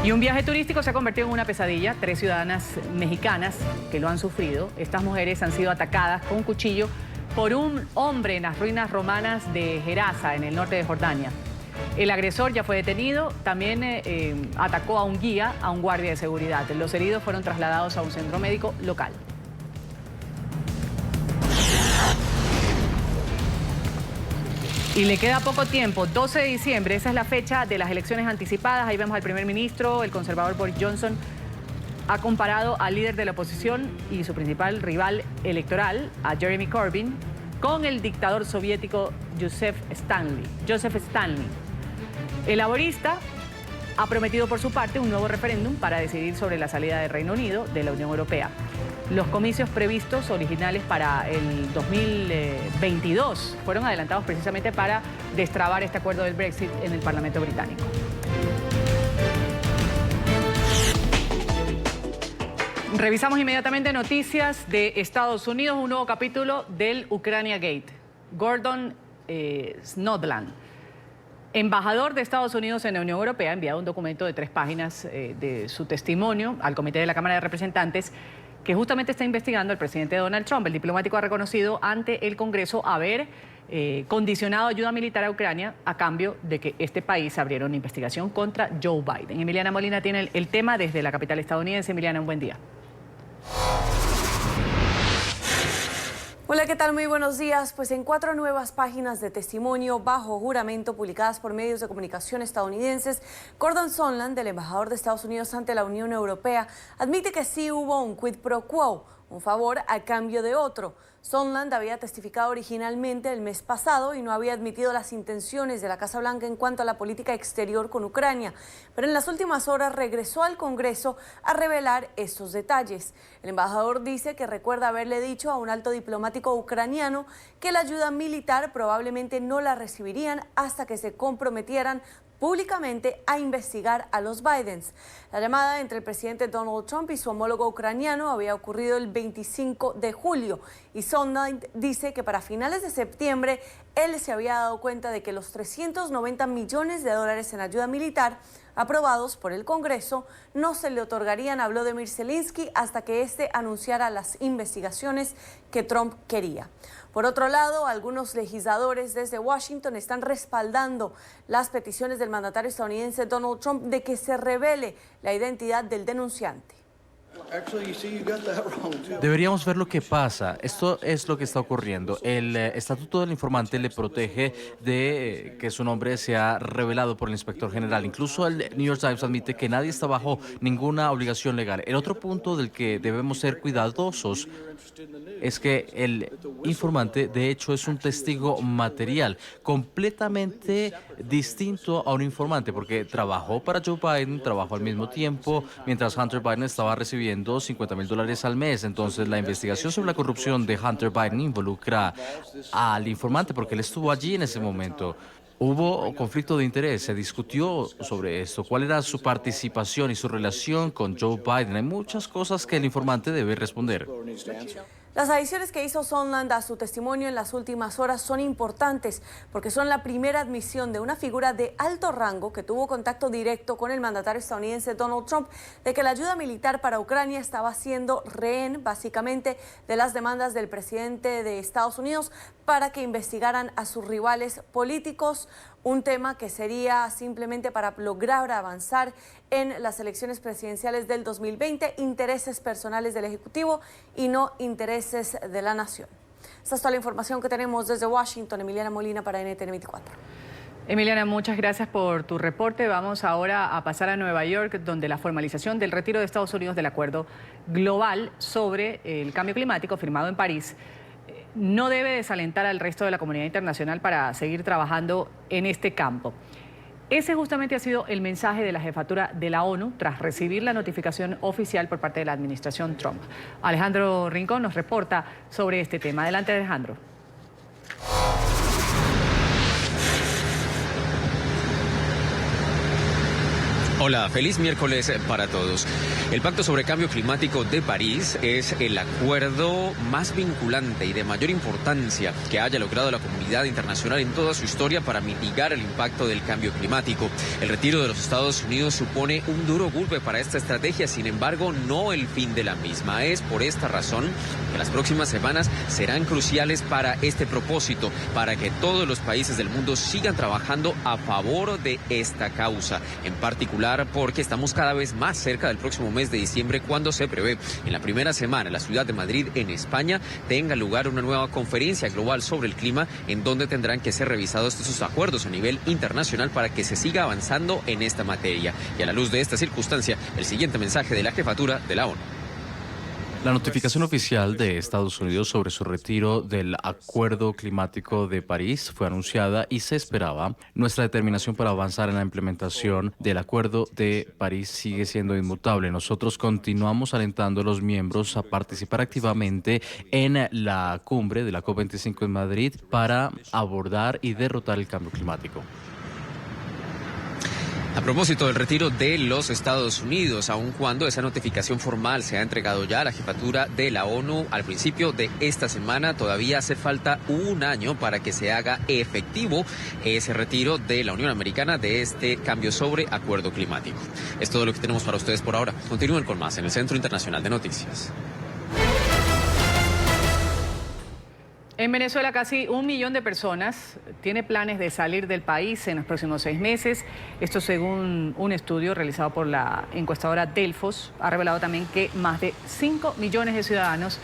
Y un viaje turístico se ha convertido en una pesadilla. 3 ciudadanas mexicanas que lo han sufrido. Estas mujeres han sido atacadas con un cuchillo por un hombre en las ruinas romanas de Gerasa, en el norte de Jordania. El agresor ya fue detenido, también atacó a un guía, a un guardia de seguridad. Los heridos fueron trasladados a un centro médico local. Y le queda poco tiempo, 12 de diciembre, esa es la fecha de las elecciones anticipadas. Ahí vemos al primer ministro, el conservador Boris Johnson, ha comparado al líder de la oposición y su principal rival electoral, a Jeremy Corbyn, con el dictador soviético Joseph Stalin. El laborista ha prometido por su parte un nuevo referéndum para decidir sobre la salida del Reino Unido de la Unión Europea. Los comicios previstos originales para el 2022 fueron adelantados precisamente para destrabar este acuerdo del Brexit en el Parlamento británico. Revisamos inmediatamente noticias de Estados Unidos, un nuevo capítulo del Ucrania Gate. Gordon Sondland, embajador de Estados Unidos en la Unión Europea, ha enviado un documento de 3 páginas de su testimonio al Comité de la Cámara de Representantes, que justamente está investigando al presidente Donald Trump. El diplomático ha reconocido ante el Congreso haber condicionado ayuda militar a Ucrania a cambio de que este país abriera una investigación contra Joe Biden. Emiliana Molina tiene el tema desde la capital estadounidense. Emiliana, un buen día. Hola, ¿qué tal? Muy buenos días. Pues en 4 nuevas páginas de testimonio bajo juramento publicadas por medios de comunicación estadounidenses, Gordon Sondland, el embajador de Estados Unidos ante la Unión Europea, admite que sí hubo un quid pro quo, un favor a cambio de otro. Sondland había testificado originalmente el mes pasado y no había admitido las intenciones de la Casa Blanca en cuanto a la política exterior con Ucrania, pero en las últimas horas regresó al Congreso a revelar estos detalles. El embajador dice que recuerda haberle dicho a un alto diplomático ucraniano que la ayuda militar probablemente no la recibirían hasta que se comprometieran públicamente a investigar a los Bidens. La llamada entre el presidente Donald Trump y su homólogo ucraniano había ocurrido el 25 de julio y Sondland dice que para finales de septiembre él se había dado cuenta de que los 390 millones de dólares en ayuda militar aprobados por el Congreso no se le otorgarían a Volodymyr Zelensky hasta que éste anunciara las investigaciones que Trump quería. Por otro lado, algunos legisladores desde Washington están respaldando las peticiones del mandatario estadounidense Donald Trump de que se revele la identidad del denunciante. Deberíamos ver lo que pasa. Esto es lo que está ocurriendo. El estatuto del informante le protege de que su nombre sea revelado por el inspector general. Incluso el New York Times admite que nadie está bajo ninguna obligación legal. El otro punto del que debemos ser cuidadosos es que el informante, de hecho, es un testigo material, completamente distinto a un informante, porque trabajó para Joe Biden, trabajó al mismo tiempo, mientras Hunter Biden estaba recibiendo $50,000 al mes. Entonces, la investigación sobre la corrupción de Hunter Biden involucra al informante, porque él estuvo allí en ese momento. Hubo conflicto de interés, se discutió sobre esto, cuál era su participación y su relación con Joe Biden. Hay muchas cosas que el informante debe responder. Las adiciones que hizo Sondland a su testimonio en las últimas horas son importantes porque son la primera admisión de una figura de alto rango que tuvo contacto directo con el mandatario estadounidense Donald Trump de que la ayuda militar para Ucrania estaba siendo rehén básicamente de las demandas del presidente de Estados Unidos para que investigaran a sus rivales políticos, un tema que sería simplemente para lograr avanzar en las elecciones presidenciales del 2020, intereses personales del Ejecutivo y no intereses de la nación. Esta es toda la información que tenemos desde Washington. Emiliana Molina para NTN 24. Emiliana, muchas gracias por tu reporte. Vamos ahora a pasar a Nueva York, donde la formalización del retiro de Estados Unidos del Acuerdo Global sobre el Cambio Climático firmado en París no debe desalentar al resto de la comunidad internacional para seguir trabajando en este campo. Ese justamente ha sido el mensaje de la jefatura de la ONU tras recibir la notificación oficial por parte de la administración Trump. Alejandro Rincón nos reporta sobre este tema. Adelante, Alejandro. Hola, feliz miércoles para todos. El Pacto sobre Cambio Climático de París es el acuerdo más vinculante y de mayor importancia que haya logrado la comunidad internacional en toda su historia para mitigar el impacto del cambio climático. El retiro de los Estados Unidos supone un duro golpe para esta estrategia, sin embargo, no el fin de la misma. Es por esta razón que las próximas semanas serán cruciales para este propósito, para que todos los países del mundo sigan trabajando a favor de esta causa, en particular porque estamos cada vez más cerca del próximo mes de diciembre, cuando se prevé en la primera semana en la ciudad de Madrid, en España, tenga lugar una nueva conferencia global sobre el clima, en donde tendrán que ser revisados estos acuerdos a nivel internacional para que se siga avanzando en esta materia. Y a la luz de esta circunstancia, el siguiente mensaje de la jefatura de la ONU. La notificación oficial de Estados Unidos sobre su retiro del Acuerdo Climático de París fue anunciada y se esperaba. Nuestra determinación para avanzar en la implementación del Acuerdo de París sigue siendo inmutable. Nosotros continuamos alentando a los miembros a participar activamente en la cumbre de la COP25 en Madrid para abordar y derrotar el cambio climático. A propósito del retiro de los Estados Unidos, aun cuando esa notificación formal se ha entregado ya a la jefatura de la ONU al principio de esta semana, todavía hace falta un año para que se haga efectivo ese retiro de la Unión Americana de este cambio sobre acuerdo climático. Es todo lo que tenemos para ustedes por ahora. Continúen con más en el Centro Internacional de Noticias. En Venezuela, casi 1 millón de personas tiene planes de salir del país en los próximos 6 meses. Esto según un estudio realizado por la encuestadora Delfos. Ha revelado también que más de 5 millones de ciudadanos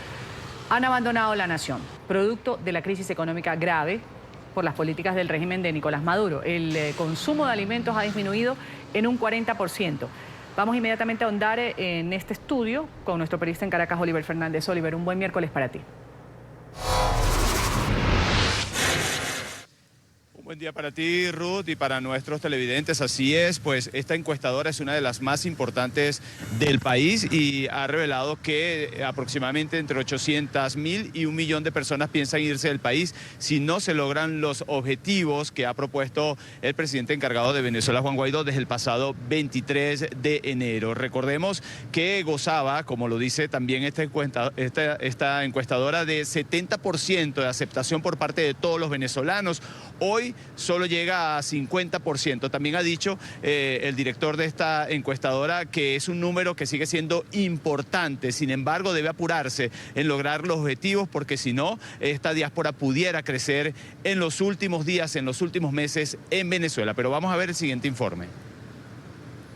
han abandonado la nación, producto de la crisis económica grave por las políticas del régimen de Nicolás Maduro. El consumo de alimentos ha disminuido en un 40%. Vamos inmediatamente a ahondar en este estudio con nuestro periodista en Caracas, Oliver Fernández. Oliver, un buen miércoles para ti. Buen día para ti, Ruth, y para nuestros televidentes. Así es, pues esta encuestadora es una de las más importantes del país y ha revelado que aproximadamente entre 800.000 y 1 millón de personas piensan irse del país si no se logran los objetivos que ha propuesto el presidente encargado de Venezuela, Juan Guaidó, desde el pasado 23 de enero. Recordemos que gozaba, como lo dice también esta encuestadora, de 70% de aceptación por parte de todos los venezolanos. Hoy solo llega a 50%. También ha dicho el director de esta encuestadora que es un número que sigue siendo importante. Sin embargo, debe apurarse en lograr los objetivos, porque si no, esta diáspora pudiera crecer en los últimos días, en los últimos meses en Venezuela. Pero vamos a ver el siguiente informe.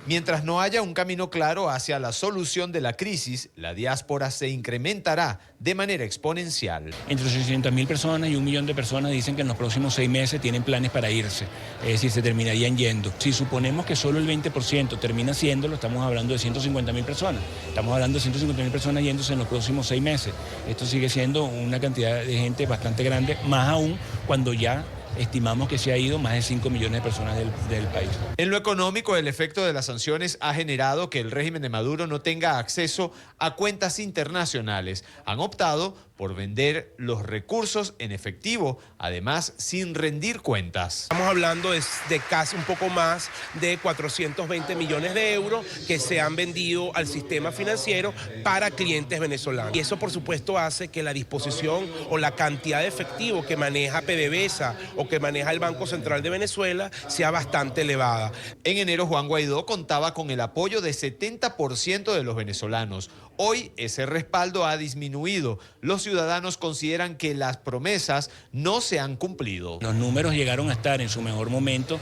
Mientras no haya un camino claro hacia la solución de la crisis, la diáspora se incrementará de manera exponencial. Entre 800.000 personas y 1 millón de personas dicen que en los próximos 6 meses tienen planes para irse, es decir, se terminarían yendo. Si suponemos que solo el 20% termina siéndolo, estamos hablando de 150.000 personas. Estamos hablando de 150.000 personas yéndose en los próximos 6 meses. Esto sigue siendo una cantidad de gente bastante grande, más aún cuando ya estimamos que se ha ido más de 5 millones de personas del país. En lo económico, el efecto de las sanciones ha generado que el régimen de Maduro no tenga acceso a cuentas internacionales. Han optado por vender los recursos en efectivo, además sin rendir cuentas. Estamos hablando de casi un poco más de 420 millones de euros que se han vendido al sistema financiero para clientes venezolanos. Y eso, por supuesto, hace que la disposición o la cantidad de efectivo que maneja PDVSA o que maneja el Banco Central de Venezuela sea bastante elevada. En enero, Juan Guaidó contaba con el apoyo de 70% de los venezolanos. Hoy ese respaldo ha disminuido. Los ciudadanos consideran que las promesas no se han cumplido. Los números llegaron a estar en su mejor momento,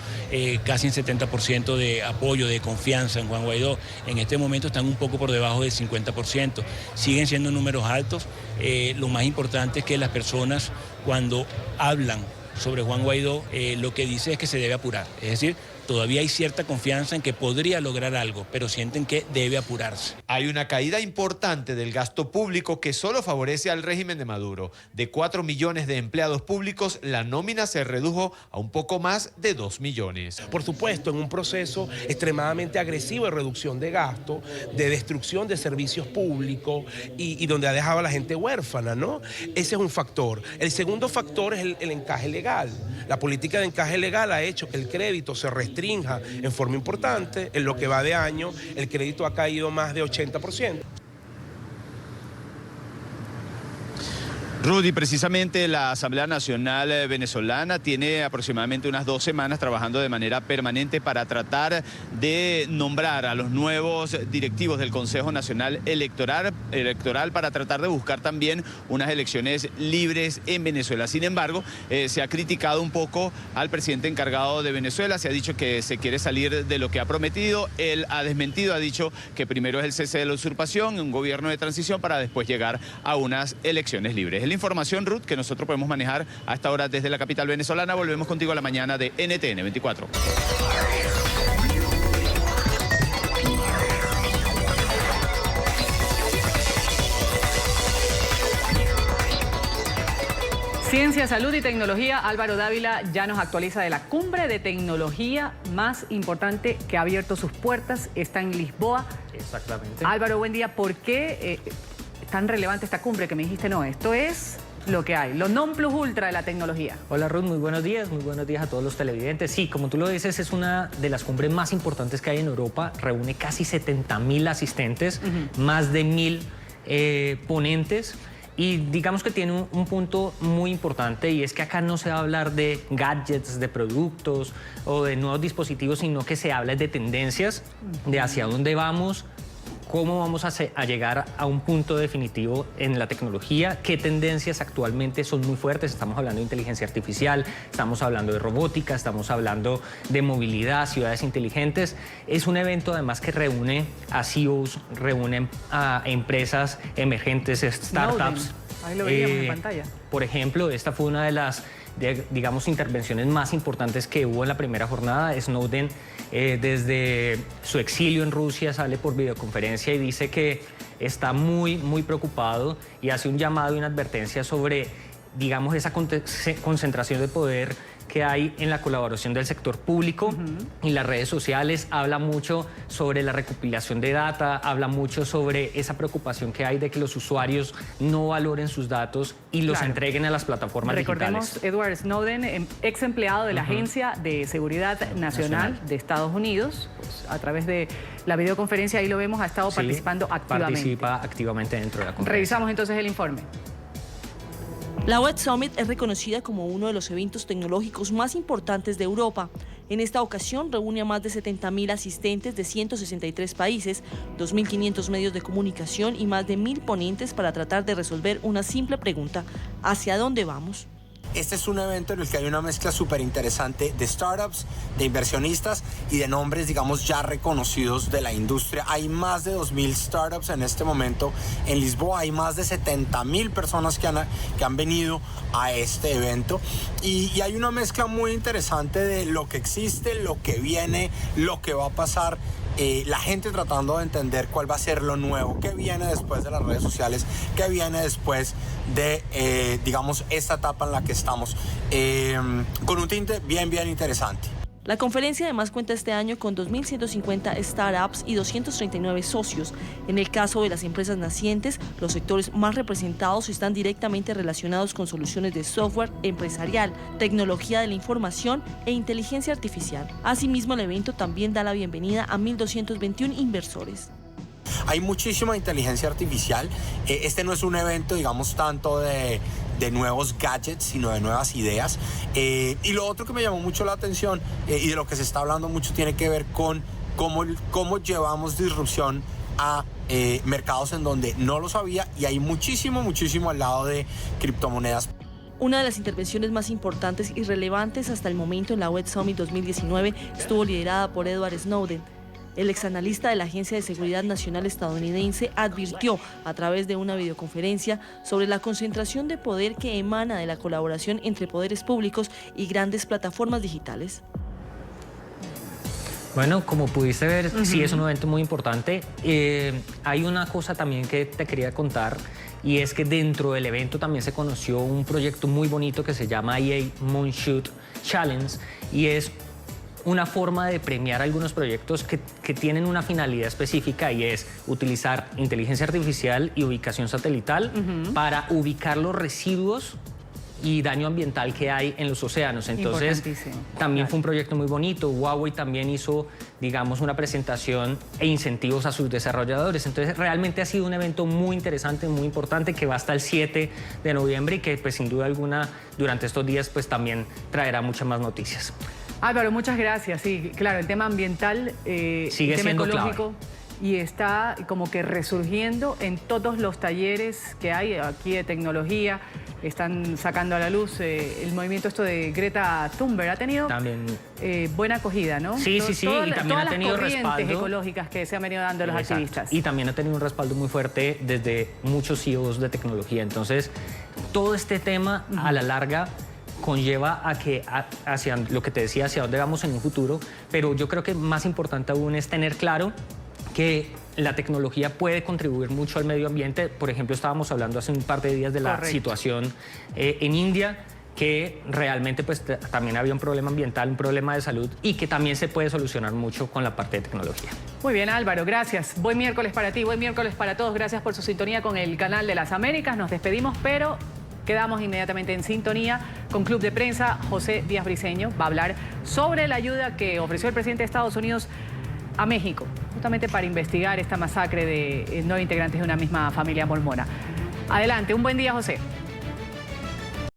casi en 70% de apoyo, de confianza en Juan Guaidó. En este momento están un poco por debajo del 50%. Siguen siendo números altos. Lo más importante es que las personas, cuando hablan sobre Juan Guaidó, lo que dice es que se debe apurar. Es decir, todavía hay cierta confianza en que podría lograr algo, pero sienten que debe apurarse. Hay una caída importante del gasto público que solo favorece al régimen de Maduro. De 4 millones de empleados públicos, la nómina se redujo a un poco más de 2 millones. Por supuesto, en un proceso extremadamente agresivo de reducción de gasto, de destrucción de servicios públicos y donde ha dejado a la gente huérfana, ¿no? Ese es un factor. El segundo factor es el encaje legal. La política de encaje legal ha hecho que el crédito se restrinja en forma importante. En lo que va de año, el crédito ha caído más de 80%. Rudy, precisamente la Asamblea Nacional Venezolana tiene aproximadamente unas 2 semanas trabajando de manera permanente para tratar de nombrar a los nuevos directivos del Consejo Nacional Electoral para tratar de buscar también unas elecciones libres en Venezuela. Sin embargo, se ha criticado un poco al presidente encargado de Venezuela, se ha dicho que se quiere salir de lo que ha prometido, él ha desmentido, ha dicho que primero es el cese de la usurpación, un gobierno de transición para después llegar a unas elecciones libres. La información, Ruth, que nosotros podemos manejar a esta hora desde la capital venezolana. Volvemos contigo a la mañana de NTN 24. Ciencia, salud y tecnología. Álvaro Dávila ya nos actualiza de la cumbre de tecnología más importante que ha abierto sus puertas. Está en Lisboa. Exactamente. Álvaro, buen día. ¿Por qué tan relevante esta cumbre que me dijiste? No, esto es lo que hay, lo non plus ultra de la tecnología. Hola Ruth, muy buenos días a todos los televidentes. Sí, como tú lo dices, es una de las cumbres más importantes que hay en Europa, reúne casi 70.000 asistentes, más de 1.000 ponentes. Y digamos que tiene un punto muy importante, y es que acá no se va a hablar de gadgets, de productos o de nuevos dispositivos, sino que se habla de tendencias, de hacia dónde vamos, cómo vamos a llegar a un punto definitivo en la tecnología, qué tendencias actualmente son muy fuertes. Estamos hablando de inteligencia artificial, estamos hablando de robótica, estamos hablando de movilidad, ciudades inteligentes. Es un evento además que reúne a CEOs, reúne a empresas emergentes, startups. Ahí lo veíamos en pantalla. Por ejemplo, esta fue una de las digamos, intervenciones más importantes que hubo en la primera jornada. Snowden, desde su exilio en Rusia, sale por videoconferencia y dice que está muy preocupado y hace un llamado y una advertencia sobre, digamos, esa concentración de poder que hay en la colaboración del sector público y las redes sociales. Habla mucho sobre la recopilación de data, habla mucho sobre esa preocupación que hay de que los usuarios no valoren sus datos y los entreguen a las plataformas digitales. Recordemos, Edward Snowden, ex empleado de la Agencia de Seguridad Nacional de Estados Unidos, pues, a través de la videoconferencia, ahí lo vemos, ha estado participando activamente. Participa activamente dentro de la conferencia. Revisamos entonces el informe. La Web Summit es reconocida como uno de los eventos tecnológicos más importantes de Europa. En esta ocasión reúne a más de 70.000 asistentes de 163 países, 2.500 medios de comunicación y más de 1.000 ponentes para tratar de resolver una simple pregunta: ¿hacia dónde vamos? Este es un evento en el que hay una mezcla súper interesante de startups, de inversionistas y de nombres, digamos, ya reconocidos de la industria. Hay más de 2.000 startups en este momento en Lisboa. Hay más de 70.000 personas que han venido a este evento. Y hay una mezcla muy interesante de lo que existe, lo que viene, lo que va a pasar la gente tratando de entender cuál va a ser lo nuevo, qué viene después de las redes sociales, qué viene después de, digamos, esta etapa en la que estamos, con un tinte bien interesante. La conferencia además cuenta este año con 2.150 startups y 239 socios. En el caso de las empresas nacientes, los sectores más representados están directamente relacionados con soluciones de software empresarial, tecnología de la información e inteligencia artificial. Asimismo, el evento también da la bienvenida a 1.221 inversores. Hay muchísima inteligencia artificial. Este no es un evento, digamos, tanto de nuevos gadgets, sino de nuevas ideas. Y lo otro que me llamó mucho la atención y de lo que se está hablando mucho tiene que ver con cómo llevamos disrupción a mercados en donde no lo había, y hay muchísimo al lado de criptomonedas. Una de las intervenciones más importantes y relevantes hasta el momento en la Web Summit 2019 estuvo liderada por Edward Snowden. El exanalista de la Agencia de Seguridad Nacional estadounidense advirtió a través de una videoconferencia sobre la concentración de poder que emana de la colaboración entre poderes públicos y grandes plataformas digitales. Bueno, como pudiste ver, sí es un evento muy importante. Hay una cosa también que te quería contar, y es que dentro del evento también se conoció un proyecto muy bonito que se llama EA Moonshoot Challenge, y es una forma de premiar algunos proyectos que tienen una finalidad específica, y es utilizar inteligencia artificial y ubicación satelital para ubicar los residuos y daño ambiental que hay en los océanos. Entonces, también fue un proyecto muy bonito. Huawei también hizo, digamos, una presentación e incentivos a sus desarrolladores. Entonces, realmente ha sido un evento muy interesante, muy importante, que va hasta el 7 de noviembre y que, pues, sin duda alguna, durante estos días, pues, también traerá muchas más noticias. Álvaro, muchas gracias. Sí, claro, el tema ambiental, sigue el tema siendo ecológico, clave. Y está como que resurgiendo en todos los talleres que hay aquí de tecnología. Están sacando a la luz el movimiento esto de Greta Thunberg. Ha tenido también buena acogida, ¿no? Sí, y también ha tenido todas las corrientes respaldo ecológicas que se han venido dando los activistas. Y también ha tenido un respaldo muy fuerte desde muchos CEOs de tecnología. Entonces, todo este tema a la larga conlleva a que hacia lo que te decía, hacia dónde vamos en un futuro, pero yo creo que más importante aún es tener claro que la tecnología puede contribuir mucho al medio ambiente. Por ejemplo, estábamos hablando hace un par de días de la situación en India, que realmente pues también había un problema ambiental, un problema de salud, y que también se puede solucionar mucho con la parte de tecnología. Muy bien, Álvaro, gracias. Buen miércoles para ti, buen miércoles para todos. Gracias por su sintonía con el Canal de las Américas. Nos despedimos, pero quedamos inmediatamente en sintonía con Club de Prensa. José Díaz Briceño va a hablar sobre la ayuda que ofreció el presidente de Estados Unidos a México, justamente para investigar esta masacre de 9 integrantes de una misma familia mormona. Adelante, un buen día, José.